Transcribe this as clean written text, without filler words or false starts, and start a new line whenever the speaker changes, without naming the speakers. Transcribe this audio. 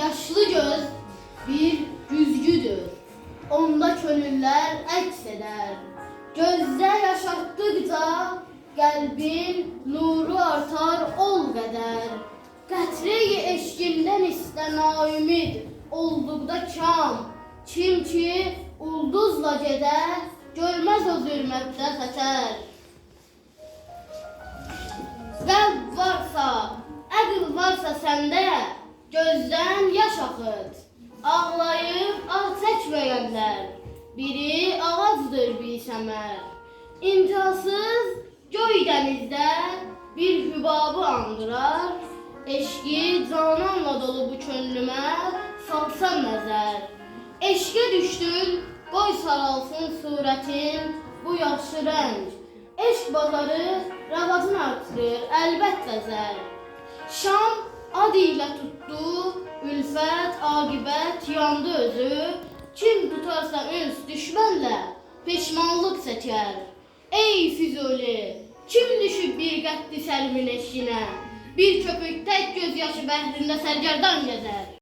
Yaşlı göz bir güzgüdür. Onda könüller əks edər. Gözdə yaşatdıqca qəlbin nuru artar ol qədər. Qətre-i eşqindən istə naümid olduqda kam. Kim ki ulduzla gedər, görməz o zülmətdə xətər. Qəlb varsa, əql varsa səndə, gözdən yaş axıt. Ağlayıb ah çəkməyənlər, biri ağacdır bisəmər. İmkansız göy dənizdə bir hübabı andırar. Eşqi cananla dolu bu könlümə salsan nəzər. Eşqə düşdün, qoy saralsın surətin bu yaxşı rəng. Eşq bazarı rəvacını artırır əlbəttə zər. Şam ad ilə tutdu, ülfət, aqibət yandı özü. Kim tutarsa üns düşmənlə peşmanlıq çəkər. Ey Füzuli, kim düşüb bir qətti səlmin eşqinə? Bir köpük tək göz yaşı bəhrində sərgərdan gəzər.